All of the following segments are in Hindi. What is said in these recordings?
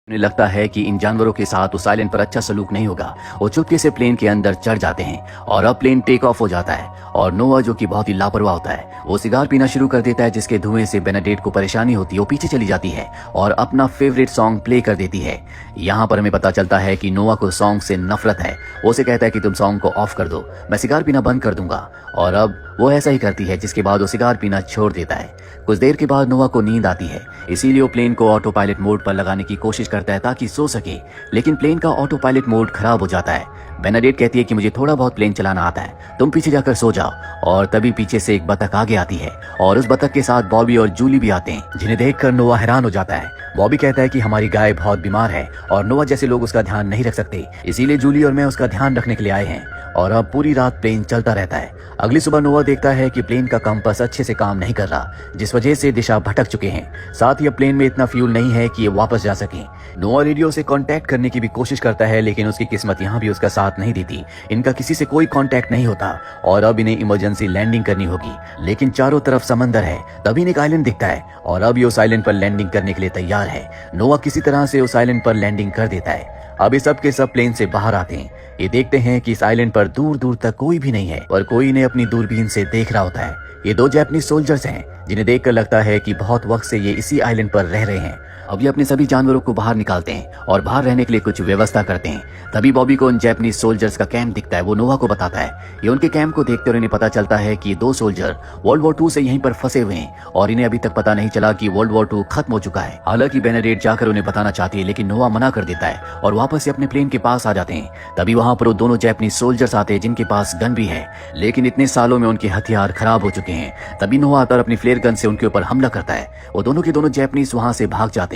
उन्हें लगता है कि इन जानवरों के साथ उस आइलैंड पर अच्छा सलूक नहीं होगा। वो चुपके से प्लेन के अंदर चढ़ जाते हैं और अब प्लेन टेक ऑफ हो जाता है और नोआ, जो कि बहुत ही लापरवाह होता है, वो सिगार पीना शुरू कर देता है, जिसके धुएं से बेनाडेट को परेशानी होती है। वो पीछे चली जाती है और अपना फेवरेट सॉन्ग प्ले कर देती है। यहाँ पर हमें पता चलता है कि नोआ को सॉन्ग से नफरत है। वो उसे कहता है कि तुम सॉन्ग को ऑफ कर दो, मैं सिगार पीना बंद कर दूंगा। और अब वो ऐसा ही करती है, जिसके बाद वो सिगार पीना छोड़ देता है। कुछ देर के बाद नोआ को नींद आती है, इसीलिए वो प्लेन को ऑटो पायलट मोड पर लगाने की कोशिश करता है ताकि सो सके, लेकिन प्लेन का ऑटो पायलट मोड खराब हो जाता है। बेनाडेट कहती है कि मुझे थोड़ा बहुत प्लेन चलाना आता है, तुम पीछे जाकर सो जाओ। और तभी पीछे से एक बतख आगे आती है और उस बतख के साथ बॉबी और जूली भी आते हैं, जिन्हें देखकर नोआ हैरान हो जाता है। बॉबी कहता है कि हमारी गाय बहुत बीमार है और नोआ जैसे लोग उसका ध्यान नहीं रख सकते, इसीलिए जूली और मैं उसका ध्यान रखने के लिए आए हैं। और अब पूरी रात प्लेन चलता रहता है। अगली सुबह नोआ देखता है कि प्लेन का कंपास अच्छे से काम नहीं कर रहा, जिस वजह से दिशा भटक चुके हैं। साथ ही अब प्लेन में इतना फ्यूल नहीं है कि ये वापस जा सके। नोआ रेडियो से कांटेक्ट करने की भी कोशिश करता है, लेकिन उसकी किस्मत यहाँ भी उसका साथ नहीं देती। इनका किसी से कोई कांटेक्ट नहीं होता और अब इन्हें इमरजेंसी लैंडिंग करनी होगी, लेकिन चारों तरफ समंदर है। तभी इन्हें एक आइलैंड दिखता है और अब ये उस आइलैंड पर लैंडिंग करने के लिए तैयार है। नोआ किसी तरह से उस आइलैंड पर लैंडिंग कर देता है। अब ये सब के सब प्लेन से बाहर आते हैं। ये देखते हैं कि इस आइलैंड पर दूर दूर तक कोई भी नहीं है और कोई इन्हें अपनी दूरबीन से देख रहा होता है। ये दो जापानीज सोल्जर्स हैं, जिन्हें देखकर लगता है कि बहुत वक्त से ये इसी आइलैंड पर रह रहे हैं। अब ये अपने सभी जानवरों को बाहर निकालते हैं और बाहर रहने के लिए कुछ व्यवस्था करते हैं। तभी बॉबी को उन जापानीज सोल्जर्स का कैंप दिखता है। वो नोआ को बताता है। ये उनके कैंप को देखते और इन्हें पता चलता है कि ये दो सोल्जर वर्ल्ड वॉर 2 से यहीं पर फंसे हुए हैं और इन्हें अभी तक पता नहीं चला कि वर्ल्ड वॉर 2 खत्म हो चुका है। हालांकि बेनाडेट जाकर उन्हें बताना चाहती है, लेकिन नोआ मना कर देता है और वापस से अपने प्लेन के पास आ जाते हैं। तभी वहां पर वो दोनों जापानीज सोल्जर्स आते हैं, जिनके पास गन भी है, लेकिन इतने सालों में उनके हथियार खराब हो चुके हैं। तभी नोआ आकर अपनी फ्लेयर गन से उनके ऊपर हमला करता है। वो दोनों के दोनों जापानीज वहां से भाग जाते हैं।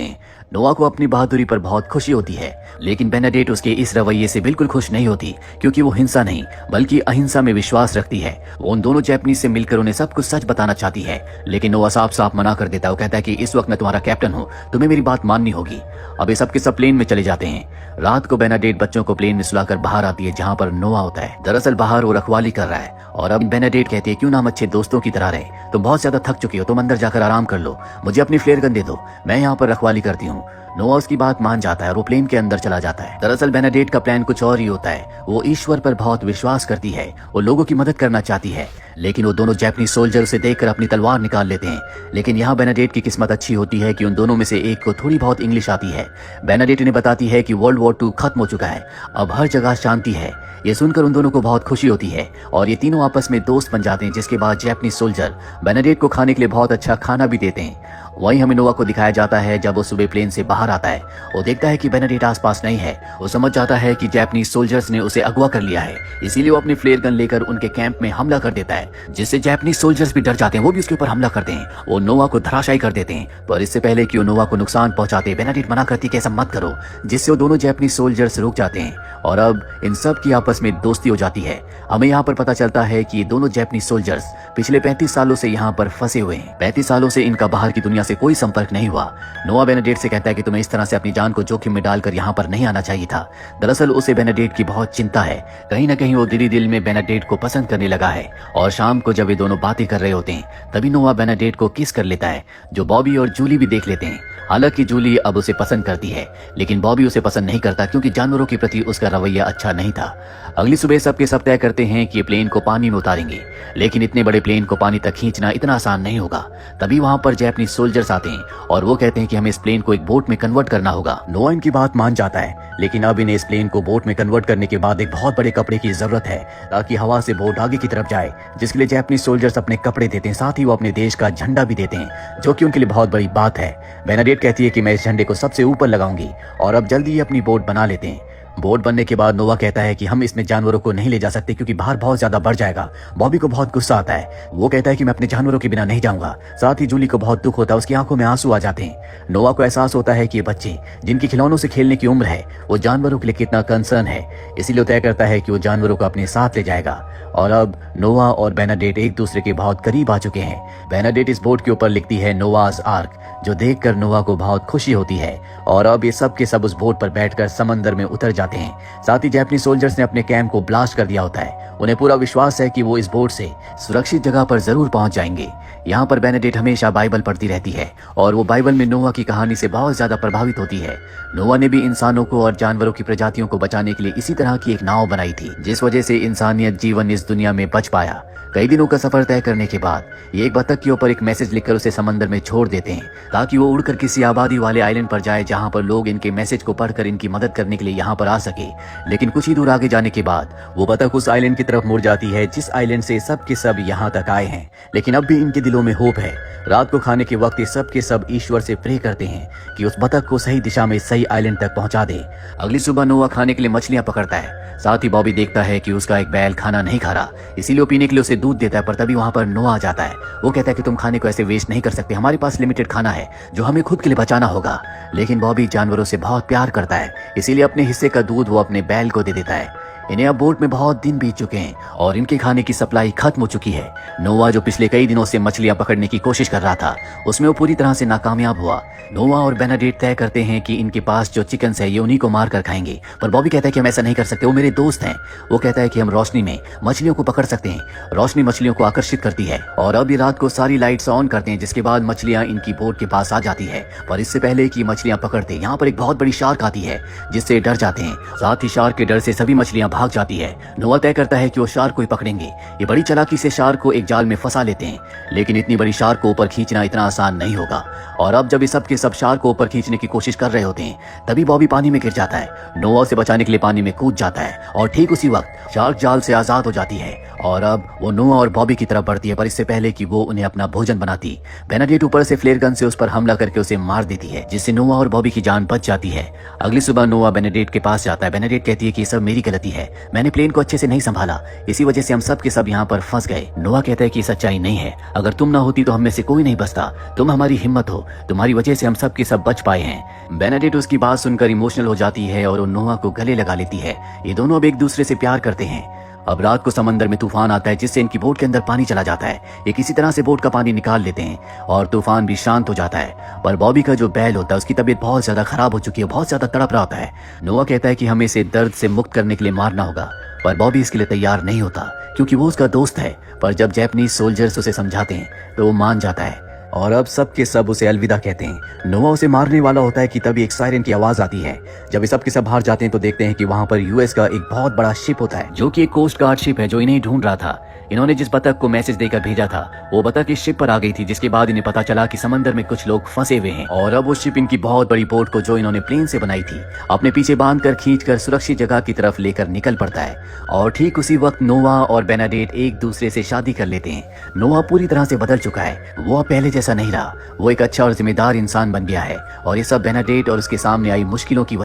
नोआ को अपनी बहादुरी पर बहुत खुशी होती है, लेकिन बेनाडेट उसके इस रवैये से बिल्कुल खुश नहीं होती, क्योंकि वो हिंसा नहीं बल्कि अहिंसा में विश्वास रखती है। वो उन दोनों जापानीज से मिलकर उन्हें सब कुछ सच बताना चाहती है, लेकिन नोआ साफ साफ मना कर देता है। वो कहता है कि इस वक्त मैं तुम्हारा कैप्टन हूँ, तुम्हें मेरी बात माननी होगी। अब ये सब के सब प्लेन में चले जाते हैं। रात को बेनाडेट बच्चों को प्लेन में सुलाकर बाहर आती है, जहाँ पर नोआ होता है। दरअसल बाहर वो रखवाली कर रहा है और अब बेनाडेट कहती है, क्यों ना हम अच्छे दोस्तों की तरह रहे, तुम बहुत ज्यादा थक चुके हो, तुम अंदर जाकर आराम कर लो, मुझे अपनी फ्लेयर गन दे दो, मैं यहाँ पर रखवाली करती हूँ। नोआ उसकी बात मान जाता है और वो प्लेन के अंदर चला जाता है। दरअसल बेनाडेट का प्लान कुछ और ही होता है। वो ईश्वर पर बहुत विश्वास करती है, वो लोगों की मदद करना चाहती है, लेकिन वो दोनों जापानीज सोल्जर उसे देखकर अपनी तलवार निकाल लेते हैं। लेकिन यहाँ बेनाडेट की किस्मत अच्छी होती है कि उन दोनों में से एक को थोड़ी बहुत इंग्लिश आती है। बेनाडेट इन्हें बताती है कि वर्ल्ड वॉर 2 खत्म हो चुका है, अब हर जगह शांति है। ये सुनकर उन दोनों को बहुत खुशी होती है और ये तीनों आपस में दोस्त बन जाते हैं, जिसके बाद जापानीज सोल्जर बेनाडेट को खाने के लिए बहुत अच्छा खाना भी देते हैं। वहीं हमें नोआ को दिखाया जाता है जब वो सुबह प्लेन से बाहर आता है। वो देखता है कि बेनाडेट आसपास नहीं है। वो समझ जाता है कि जापानीज सोल्जर्स ने उसे अगवा कर लिया है, इसीलिए वो अपनी फ्लेयर गन लेकर उनके कैंप में हमला कर देता है, जिससे जापानीज सोल्जर्स भी डर जाते हैं। वो भी उसके ऊपर हमला करते हैं। वो नोआ को धराशायी कर देते हैं, पर इससे पहले कि वो नोआ को नुकसान पहुंचाते, बेनाडेट मना करती कि ऐसा मत करो, जिससे वो दोनों जापानीज सोल्जर्स रुक जाते हैं और अब इन सब की आपस में दोस्ती हो जाती है। हमें यहाँ पर पता चलता है कि ये दोनों जापानीज सोल्जर्स पिछले 35 सालों से यहाँ पर फंसे हुए हैं। 35 सालों से इनका बाहर की दुनिया से कोई संपर्क नहीं हुआ। नोआ बेनाडेट से कहता है कि तुम्हें इस तरह से अपनी जान को जोखिम में डालकर यहाँ पर नहीं आना चाहिए था। दरअसल उसे बेनाडेट की बहुत चिंता है। कहीं न कहीं वो दिली दिल में बेनाडेट को पसंद करने लगा है। और शाम को जब ये दोनों बातें कर रहे होते हैं, तभी नोआ बेनाडेट को किस कर लेता है, जो बॉबी और जूली भी देख लेते हैं। हालांकि जूली अब उसे पसंद करती है, लेकिन बॉबी उसे पसंद नहीं करता, क्योंकि जानवरों के प्रति उसका रवैया अच्छा नहीं था। अगली सुबह सबके सब तय करते हैं कि ये प्लेन को पानी में उतारेंगे, लेकिन इतने बड़े प्लेन को पानी तक खींचना इतना आसान नहीं होगा। तभी वहां पर जापानीज सोल्जर्स आते हैं और वो कहते हैं कि हमें इस प्लेन को एक बोट में कन्वर्ट करना होगा। नोआ इनकी बात मान जाता है, लेकिन अब इन्हें इस प्लेन को बोट में कन्वर्ट करने के बाद एक बहुत बड़े कपड़े की जरूरत है, ताकि हवा से बोट आगे की तरफ जाए, जिसके लिए जापानीज सोल्जर्स अपने कपड़े देते हैं। साथ ही वो अपने देश का झंडा भी देते हैं, जो कि उनके लिए बहुत बड़ी बात है। बेनाडेट कहती है कि मैं इस झंडे को सबसे ऊपर लगाऊंगी और अब जल्दी ही अपनी बोट बना लेते हैं। बोट बनने के बाद नोआ कहता है कि हम इसमें जानवरों को नहीं ले जा सकते, क्योंकि बाहर बहुत ज्यादा बढ़ जाएगा। बॉबी को बहुत गुस्सा आता है। वो कहता है कि मैं अपने जानवरों के बिना नहीं जाऊंगा। साथ ही जूली को बहुत दुख होता है, उसकी आंखों में आंसू आ जाते हैं। नोआ को एहसास होता है कि ये बच्चे, जिनकी खिलौनों से खेलने की उम्र है, वो जानवरों के लिए कितना कंसर्न है, इसीलिए तय करता है कि वो जानवरों को अपने साथ ले जाएगा। और अब नोआ और बेनाडेट एक दूसरे के बहुत करीब आ चुके हैं। बेनाडेट इस बोट के ऊपर लिखती है नोआज आर्क, जो देखकर नोआ को बहुत खुशी होती है। और अब ये सब के सब उस बोट पर बैठकर समंदर में उतर जाते हैं। साथ ही जापानीज सोल्जर्स ने अपने कैंप को ब्लास्ट कर दिया होता है। उन्हें पूरा विश्वास है कि वो इस बोट से सुरक्षित जगह पर जरूर पहुंच जाएंगे। यहाँ पर बेनेडिक्ट हमेशा बाइबल पढ़ती रहती है और वो बाइबल में नोआ की कहानी से बहुत ज्यादा प्रभावित होती है। नोआ ने भी इंसानों को और जानवरों की प्रजातियों को बचाने के लिए इसी तरह की एक नाव बनाई थी, जिस वजह से इंसानियत जीवन इस दुनिया में बच पाया। कई दिनों का सफर तय करने के बाद ये एक बतख के ऊपर एक मैसेज लिखकर उसे समंदर में छोड़ देते हैं ताकि वो उड़कर किसी आबादी वाले आइलैंड पर जाए, जहां पर लोग इनके मैसेज को पढ़कर इनकी मदद करने के लिए यहाँ पर आ सके। लेकिन कुछ ही दूर आगे जाने के बाद वो बतख उस आइलैंड की तरफ मुड़ जाती है जिस आइलैंड से सब के सब यहाँ तक आए हैं। लेकिन अब भी इनके दिलों में होप है। रात को खाने के वक्त ये सब के सब ईश्वर से प्रे करते हैं कि उस बतख को सही दिशा में सही आइलैंड तक पहुंचा दे। अगली सुबह नोआ खाने के लिए मछलियां पकड़ता है। साथ ही बॉबी देखता है कि उसका एक बैल खाना नहीं खा रहा, इसीलिए वो पीने के लिए उसे दूध देता है। पर तभी वहां पर नोआ आ जाता है। वो कहता है कि तुम खाने को ऐसे वेस्ट नहीं कर सकते, हमारे पास लिमिटेड खाना है जो हमें खुद के लिए बचाना होगा। लेकिन बॉबी जानवरों से बहुत प्यार करता है, इसीलिए अपने हिस्से का दूध वो अपने बैल को दे देता है। इन्हें अब बोट में बहुत दिन बीत चुके हैं और इनके खाने की सप्लाई खत्म हो चुकी है। नोआ जो पिछले कई दिनों से मछलियां पकड़ने की कोशिश कर रहा था, उसमें वो पूरी तरह से नाकामयाब हुआ। नोआ और बेनेडिक्ट तय करते हैं कि इनके पास जो चिकन है ये उन्हीं को मार कर खाएंगे। पर बॉबी कहता है कि हम ऐसा नहीं कर सकते, वो मेरे दोस्त हैं। वो कहता है कि हम रोशनी में मछलियों को पकड़ सकते हैं। रोशनी मछलियों को आकर्षित करती है और अब ये रात को सारी लाइट्स ऑन करते हैं, जिसके बाद मछलियां इनकी बोट के पास आ जाती है। पर इससे पहले कि मछलियां पकड़ते यहाँ पर एक बहुत बड़ी शार्क आती है, जिससे डर जाते हैं। साथ ही शार्क के डर से सभी मछलियां भाग जाती है। नोआ तय करता है कि वो शार्क को ही पकड़ेंगे। ये बड़ी चालाकी से शार्क को एक जाल में फंसा लेते हैं, लेकिन इतनी बड़ी शार्क को ऊपर खींचना इतना आसान नहीं होगा। और अब जब ये सब के सब शार्क को ऊपर खींचने की कोशिश कर रहे होते हैं, तभी बॉबी पानी में गिर जाता है। नोआ उसे बचाने के लिए पानी में कूद जाता है और ठीक उसी वक्त शार्क जाल से आजाद हो जाती है और अब वो नोआ और बॉबी की तरफ बढ़ती है। पर इससे पहले कि वो उन्हें अपना भोजन बनाती, बेनेडिक्ट ऊपर से फ्लेयर गन से उस पर हमला करके उसे मार देती है, जिससे नोआ और बॉबी की जान बच जाती है। अगली सुबह नोआ बेनेडिक्ट के पास जाता है। बेनेडिक्ट कहती है कि सब मेरी गलती है, मैंने प्लेन को अच्छे से नहीं संभाला, इसी वजह से हम सब के सब यहाँ पर फंस गए। नोआ कहता है कि सच्चाई नहीं है, अगर तुम ना होती तो हम में से कोई नहीं बचता, तुम हमारी हिम्मत हो, तुम्हारी वजह से हम सब के सब बच पाए हैं। बेनेडिक्ट उसकी बात सुनकर इमोशनल हो जाती है और नोआ को गले लगा लेती है। ये दोनों अब एक दूसरे से प्यार करते हैं। अब रात को समंदर में तूफान आता है, जिससे इनकी बोट के अंदर पानी चला जाता है। ये किसी तरह से बोट का पानी निकाल लेते हैं और तूफान भी शांत हो जाता है। पर बॉबी का जो बैल होता है उसकी तबीयत बहुत ज्यादा खराब हो चुकी है, बहुत ज्यादा तड़प रहा होता है। नोआ कहता है कि हमें इसे दर्द से मुक्त करने के लिए मारना होगा, पर बॉबी इसके लिए तैयार नहीं होता क्योंकि वो उसका दोस्त है। पर जब जापानीज सोल्जर्स उसे समझाते हैं तो वो मान जाता है और अब सब के सब उसे अलविदा कहते हैं। नोआ उसे मारने वाला होता है कि तभी एक सायरन की आवाज आती है। जब ये सब के सब बाहर जाते हैं तो देखते हैं कि वहां पर यूएस का एक बहुत बड़ा शिप होता है, जो कि एक कोस्ट गार्ड शिप है जो इन्हें ढूंढ रहा था। इन्होंने जिस बतख को मैसेज देकर भेजा था वो बतख इस शिप पर आ गई थी, जिसके बाद इन्हें पता चला कि समंदर में कुछ लोग फंसे हुए हैं और अब वो शिप इनकी बहुत बड़ी बोट को जो इन्होंने प्लेन से बनाई थी अपने पीछे बांधकर खींचकर सुरक्षित जगह की तरफ लेकर निकल पड़ता है। और ठीक उसी वक्त नोआ और बेनेडिक्ट एक दूसरे से शादी कर लेते हैं। नोआ पूरी तरह से बदल चुका है, वो अब पहले जैसा नहीं रहा, वो एक अच्छा और जिम्मेदार इंसान बन गया है और ये सब बेनेडिक्ट और उसके सामने आई मुश्किलों की